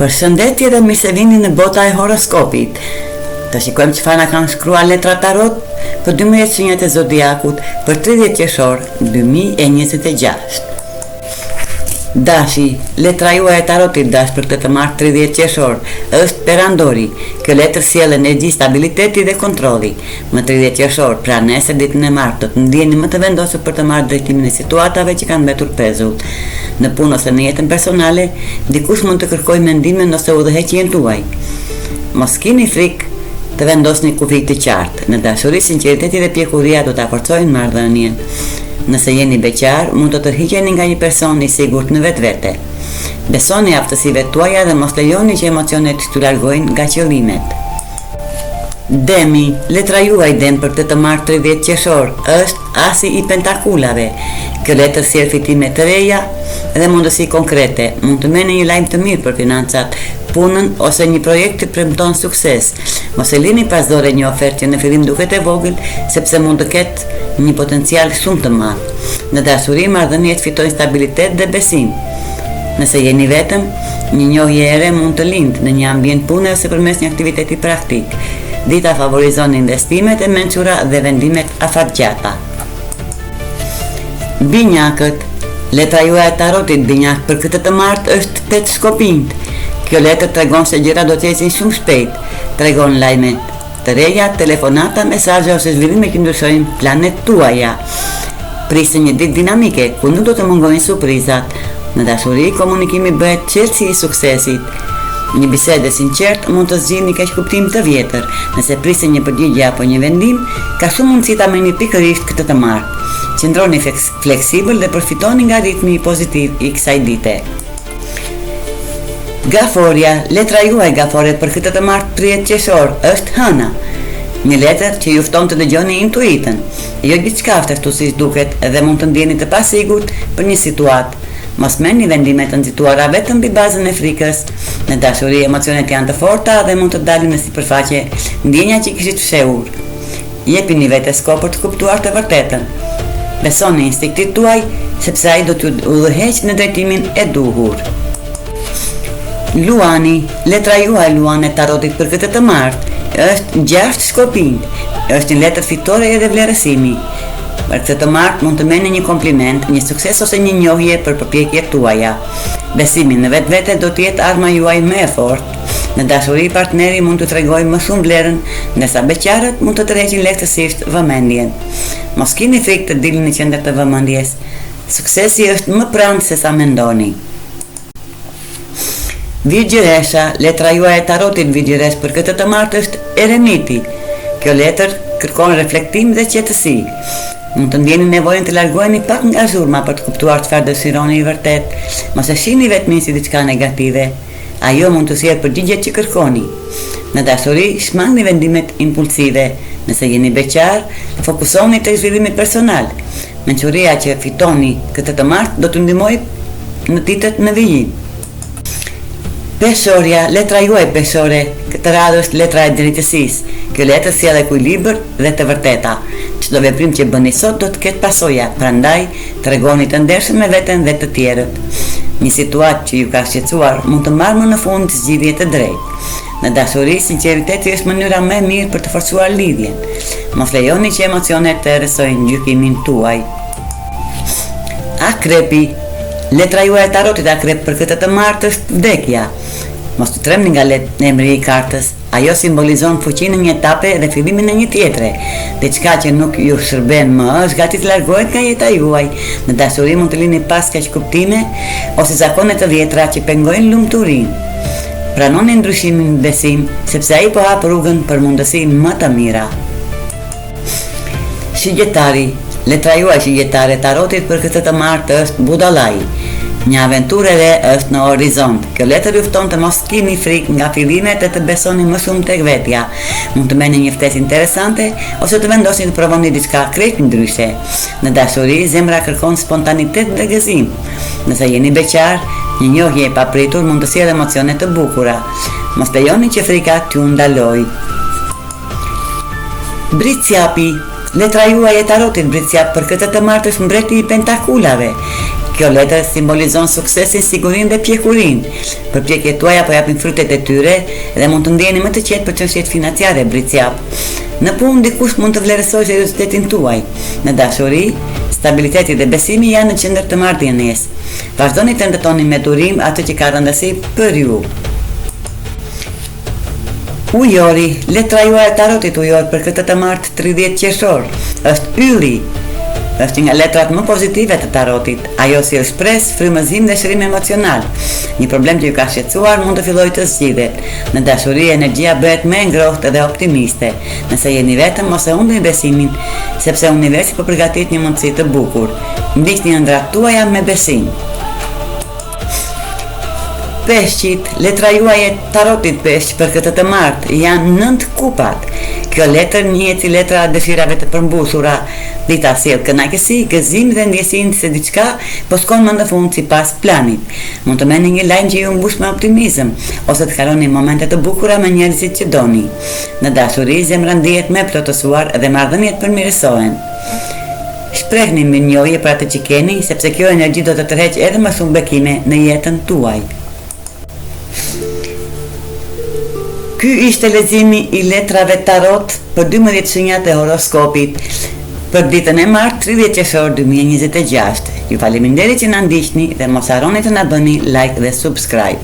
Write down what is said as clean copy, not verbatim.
Përshëndetje dhe mirë se vini në bota e horoskopit. Të shikojmë çfarë na kanë shkruar letra tarot për 12 shenjat e zodiakut për 30 qershor 2026. Dashi, letra juaj e tarotit dash për këtë të martë 30 qershor është perandori. Kjo letër sjell energji, stabiliteti dhe kontrolli. Më 30 qershor, pra nesër ditën e martë, do të ndjeni më të vendosur për të marrë drejtimin e situatave që kanë mbetur pezull. Në punë ose në jetën personale, dikush mund të kërkojë mendimin ose udhëheqjen tuaj. Mos keni frikë të vendosni kufi të qartë. Në dashuri, sinqeriteti dhe pjekuria do të forcojnë marrëdhënien. Nëse jeni beqar, mund të tërhiqeni nga një person i sigurt në vetvete. Besoni aftësive tuaja dhe mos lejoni që emocionet t'ju largojnë nga qëllimet. Demi, letra juaj dem për të martë 30 qershor është asi i pentakulave. Kjo letër sjell fitime të reja dhe mundësi konkrete. Mund të merrni një lajm të mirë për financat, punën ose një projekt të premton sukses. Mos e lini pas dore një ofertë që në fillim duket e vogël, sepse mund të ketë një potencial shumë të madh. Në dashuri, marrëdhëniet fitojnë stabilitet dhe besim. Nëse jeni vetëm, një njohje e re mund të lindë në një ambient pune ose përmes një aktiviteti praktik. Dita favorizon investimet e mençura dhe vendimet afatgjata. Binjakët, letra juaj e tarotit binjak për këtë të martë është 8 shkopinjt. Kjo letër tregon se gjërat do të ecin shumë shpejt. Tregon lajme të reja, telefonata, mesazhe ose zhvillime që ndryshojnë planet tuaja. Prisni një ditë dinamike ku nuk do të mungojnë surprizat. Në dashuri, komunikimi bëhet çelësi i suksesit. Një bisedë e sinqertë mund të zgjidhë një keq kuptim të vjetër. Nëse prisni një përgjigje apo një vendim, ka shumë mundësi ta merrni pikërisht këtë të martë. Qëndroni fleksibël dhe përfitoni nga ritmi pozitiv i kësaj dite. Gaforia, letra juaj gafore për këtë të martë 30 qershor është hëna. Një letër që ju fton të dëgjoni intuitën, jo diçka aftësuesi duket dhe mund të ndjeni të pasigurt për një situatë. Mos merrni vendime të nxituara vetëm mbi bazën e frikës. Në dashuri, emocionet janë të forta dhe mund të dalin në sipërfaqe ndjenja që kishit fshehur. Jepini vetes kohë për të kuptuar të vërtetën. Besoni instiktit tuaj, sepse ai do t'ju udhëheqë në drejtimin e duhur. Luani, letra juaj luan e tarotit për këtë të martë është 6 shkopinj. Është një letër fitore dhe vlerësimi. Për këtë të martë mund të merrni një kompliment, një sukses ose një njohje për përpjekjet tuaja. Besimi në vetvete do të jetë arma juaj më e fortë. Në dashuri, partneri mund të tregojë më shumë vlerën, ndërsa beqarët mund të tërheqin lehtësisht vëmendjen. Mos keni frikë të dilni në qendër të vëmendjes. Suksesi është më pranë se sa mendoni. Virgjëresha, letra juaj e tarotit virgjëres për këtë të martë është eremiti. Kjo letër kërkon reflektim dhe qetësi. Mund të ndjeni nevojën të largoheni pak nga zhurma për të kuptuar çfarë dëshironi i vërtet. Mos e shihni vetmin si diçka negative. Ajo mund të sjellë përgjigjet që kërkoni. Në dashuri, shmangni vendimet impulsive. Nëse jeni beqar, fokusoni tek zhvillimi personal. Mençuria që fitoni këtë të martë do t'ju ndihmojë në ditët në vijim. Peshorja, letra juaj peshore, këtë radhë është letra e drejtësisë. Kjo letër sjell ekuilibër dhe të vërteta. Çdo veprim që bëni sot do të ketë pasoja, prandaj tregoni të ndershëm me veten dhe të tjerët. Një situatë që ju ka shqetësuar mund të marrë më në fund zgjidhje të drejtë. Në dashuri, sinqeriteti është mënyra më e mirë për të forcuar lidhjen. Mos lejoni që emocionet të errësojnë gjykimin tuaj. Akrepi, letra juaj e tarotit akrep për këtë të martë është vdekja. Mos të tremni nga emri i kartës. Ajo simbolizon fuqinë në një etape dhe fillimin në një tjetre. Diçka që nuk ju shërben më është gati të largohet nga jeta juaj. Në dashuri mund të lini pas kaq kuptime ose zakone të vjetra që pengojnë lumturinë. Pranoni ndryshimin me besim, sepse ai po hap rrugën për mundësi më të mira. Shigjetari, letra juaj shigjetare tarotit për këtë të martë është budallai. Një aventurë e re është në horizont. Kjo letër ju fton të mos keni frikë nga fillimet e të besoni më shumë tek vetja. Mund të merrni një ftesë interesante ose të vendosni të provoni diçka krejt ndryshe. Në dashuri, zemra kërkon spontanitet dhe gëzim. Nëse jeni beqar, një njohje e papritur mund të sjellë emocione të bukura. Mos lejoni që frika t'ju ndalojë. Bricjapi, letra juaj e tarotit bricjap për këtë të martë është mbreti i pentakulave. Kjo letër simbolizon suksesin, sigurinë dhe pjekurinë. Përpjekjet tuaja po japin frutet e tyre dhe mund të ndjeni më të qetë për çështjet financiare, bricjap. Në punë dikush mund të vlerësojë seriozitetin tuaj. Në dashuri, stabiliteti dhe besimi janë në qendër të marrëdhënies. Vazhdoni të ndërtoni me durim atë që ka rëndësi për ju. Ujori, letra juaj e tarotit ujor për këtë të martë 30 qershor, është ylli. Është nga letrat më pozitive të tarotit. Ajo sjell shpresë, frymëzim dhe shërim emocional. Një problem që ju ka shqetësuar mund të fillojë të zgjidhet. Në dashuri energjia bëhet më e ngrohtë dhe optimiste. Nëse jeni vetëm, mos e hundni besimin, sepse universi po përgatit një mundësi të bukur. Ndiqni ëndrat tuaja me besim. Peshqit, letra juaj e tarotit peshq për këtë të martë janë 9 kupat. Kjo letër njihet si letra dëshirave të përmbushura. Dita sjell kënaqësi, gëzim dhe ndjesinë se diçka po shkon më në fund sipas planit. Mund të merrni një lajm që ju mbush me optimizëm, ose të kaloni momente të bukura me njerëzit që doni. Në dashuri, zemra ndihet më plotësuar dhe marrëdhëniet përmirësohen. Shprehni mirënjohje për atë që keni, sepse kjo energji do të tërheqë edhe më shumë bekime në jetën tuaj. Ky ishte leximi i letrave tarot për 12 shenjat e horoskopit për ditën e martë 30 qershor 2026. Ju faleminderit që na ndiqni dhe mos harroni të na bëni like dhe subscribe.